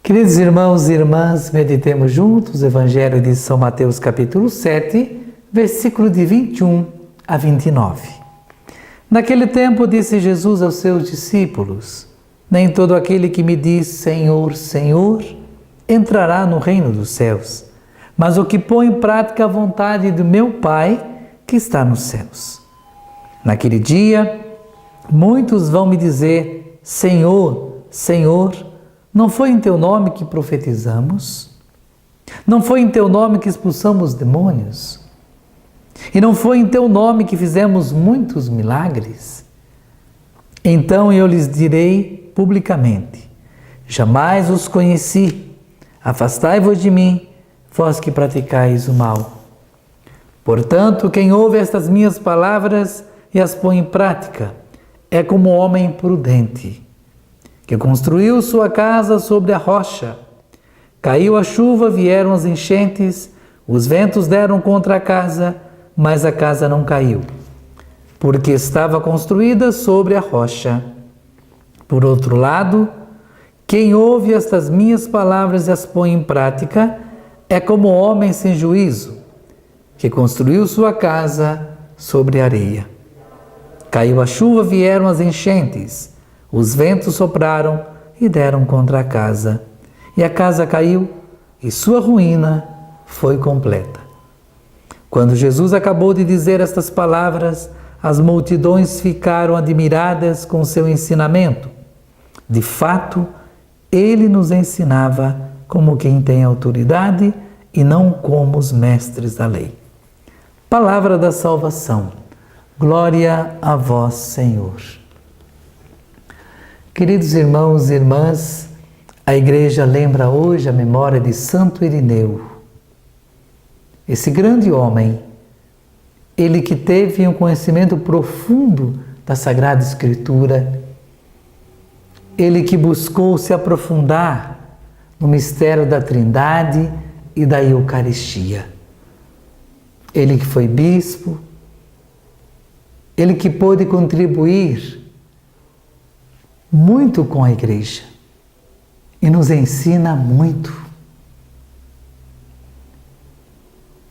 Queridos irmãos e irmãs, meditemos juntos o Evangelho de São Mateus capítulo 7, versículo de 21 a 29. Naquele tempo disse Jesus aos seus discípulos: nem todo aquele que me diz Senhor, Senhor, entrará no reino dos céus, mas o que põe em prática a vontade do meu Pai que está nos céus. Naquele dia, muitos vão me dizer: Senhor, Senhor, não foi em teu nome que profetizamos? Não foi em teu nome que expulsamos demônios? E não foi em teu nome que fizemos muitos milagres? Então eu lhes direi publicamente: jamais os conheci. Afastai-vos de mim, vós que praticais o mal. Portanto, quem ouve estas minhas palavras e as põe em prática é como um homem prudente, que construiu sua casa sobre a rocha. Caiu a chuva, vieram as enchentes, os ventos deram contra a casa, mas a casa não caiu, porque estava construída sobre a rocha. Por outro lado, quem ouve estas minhas palavras e as põe em prática é como um homem sem juízo, que construiu sua casa sobre a areia. Caiu a chuva, vieram as enchentes, os ventos sopraram e deram contra a casa, e a casa caiu, e sua ruína foi completa. Quando Jesus acabou de dizer estas palavras, as multidões ficaram admiradas com seu ensinamento. De fato, ele nos ensinava como quem tem autoridade e não como os mestres da lei. Palavra da salvação. Glória a vós, Senhor. Queridos irmãos e irmãs, a Igreja lembra hoje a memória de Santo Irineu. Esse grande homem, ele que teve um conhecimento profundo da Sagrada Escritura, ele que buscou se aprofundar no mistério da Trindade e da Eucaristia. Ele que foi bispo, ele que pôde contribuir muito com a Igreja e nos ensina muito.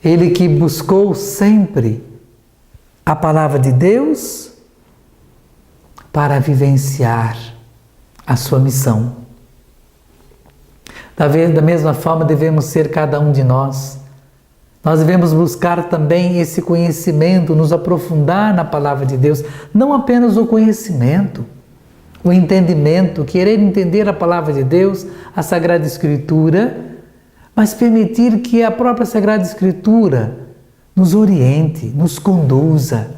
Ele que buscou sempre a palavra de Deus para vivenciar a sua missão. Da mesma forma devemos ser cada um de nós. Nós devemos buscar também esse conhecimento, nos aprofundar na palavra de Deus, não apenas o conhecimento, o entendimento, querer entender a palavra de Deus, a Sagrada Escritura, mas permitir que a própria Sagrada Escritura nos oriente, nos conduza,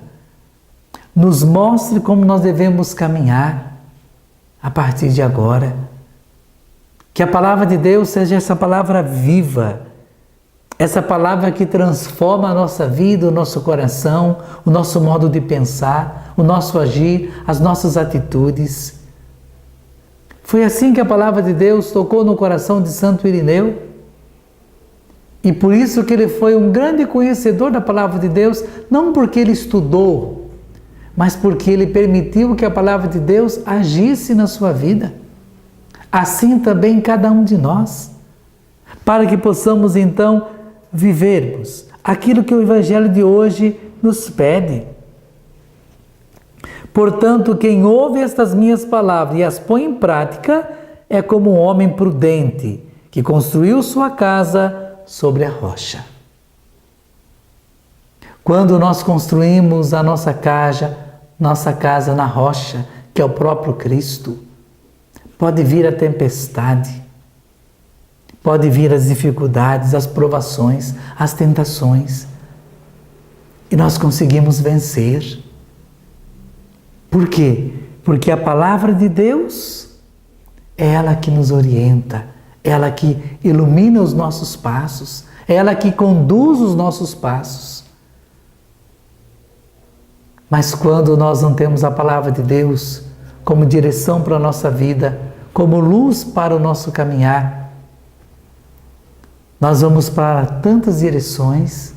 nos mostre como nós devemos caminhar a partir de agora. Que a palavra de Deus seja essa palavra viva, essa palavra que transforma a nossa vida, o nosso coração, o nosso modo de pensar, o nosso agir, as nossas atitudes. Foi assim que a palavra de Deus tocou no coração de Santo Irineu. E por isso que ele foi um grande conhecedor da palavra de Deus, não porque ele estudou, mas porque ele permitiu que a palavra de Deus agisse na sua vida. Assim também cada um de nós, para que possamos então vivermos aquilo que o Evangelho de hoje nos pede. Portanto, quem ouve estas minhas palavras e as põe em prática é como um homem prudente que construiu sua casa sobre a rocha. Quando nós construímos a nossa casa na rocha, que é o próprio Cristo, pode vir a tempestade, pode vir as dificuldades, as provações, as tentações, e nós conseguimos vencer. Por quê? Porque a palavra de Deus é ela que nos orienta, ela que ilumina os nossos passos, ela que conduz os nossos passos. Mas quando nós não temos a palavra de Deus como direção para a nossa vida, como luz para o nosso caminhar, nós vamos para tantas direções,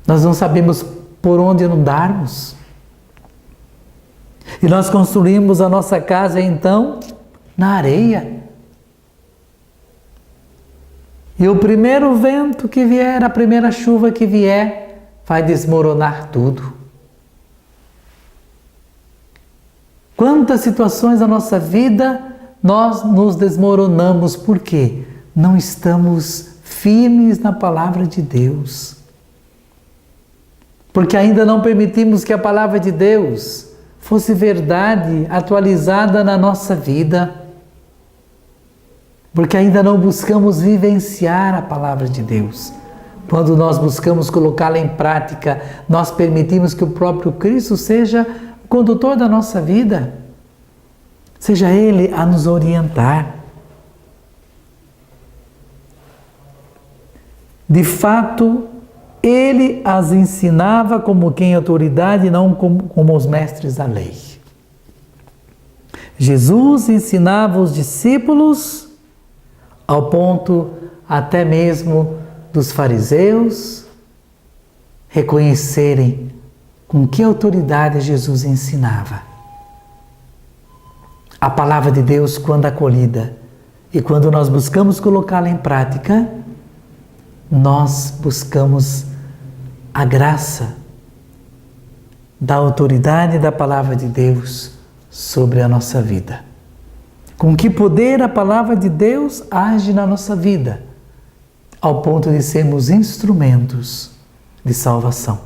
nós não sabemos por onde andarmos. E nós construímos a nossa casa então na areia, E o primeiro vento que vier, a primeira chuva que vier, vai desmoronar tudo. Quantas situações da nossa vida nós nos desmoronamos, por quê? Não estamos firmes na palavra de Deus. Porque ainda não permitimos que a palavra de Deus fosse verdade, atualizada na nossa vida. Porque ainda não buscamos vivenciar a palavra de Deus. Quando nós buscamos colocá-la em prática, nós permitimos que o próprio Cristo seja o condutor da nossa vida. Seja Ele a nos orientar. De fato, Ele as ensinava como quem autoridade e não como os mestres da lei. Jesus ensinava os discípulos ao ponto até mesmo dos fariseus reconhecerem com que autoridade Jesus ensinava. A palavra de Deus, quando acolhida e quando nós buscamos colocá-la em prática, nós buscamos a graça da autoridade da palavra de Deus sobre a nossa vida. Com que poder a palavra de Deus age na nossa vida, ao ponto de sermos instrumentos de salvação,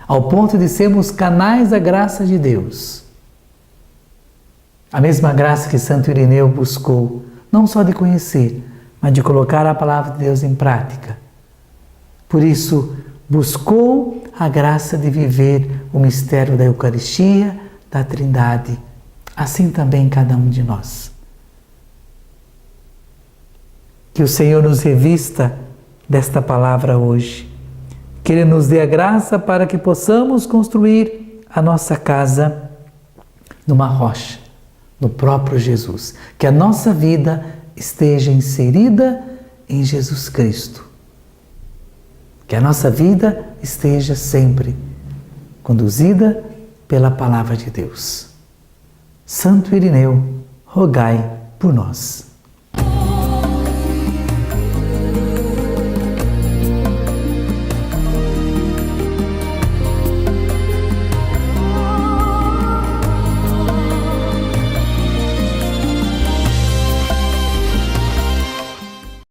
ao ponto de sermos canais da graça de Deus. A mesma graça que Santo Irineu buscou, não só de conhecer, mas de colocar a palavra de Deus em prática. Por isso, buscou a graça de viver o mistério da Eucaristia, da Trindade. Assim também cada um de nós. Que o Senhor nos revista desta palavra hoje. Que Ele nos dê a graça para que possamos construir a nossa casa numa rocha, no próprio Jesus. Que a nossa vida esteja inserida em Jesus Cristo. Que a nossa vida esteja sempre conduzida pela palavra de Deus. Santo Irineu, rogai por nós.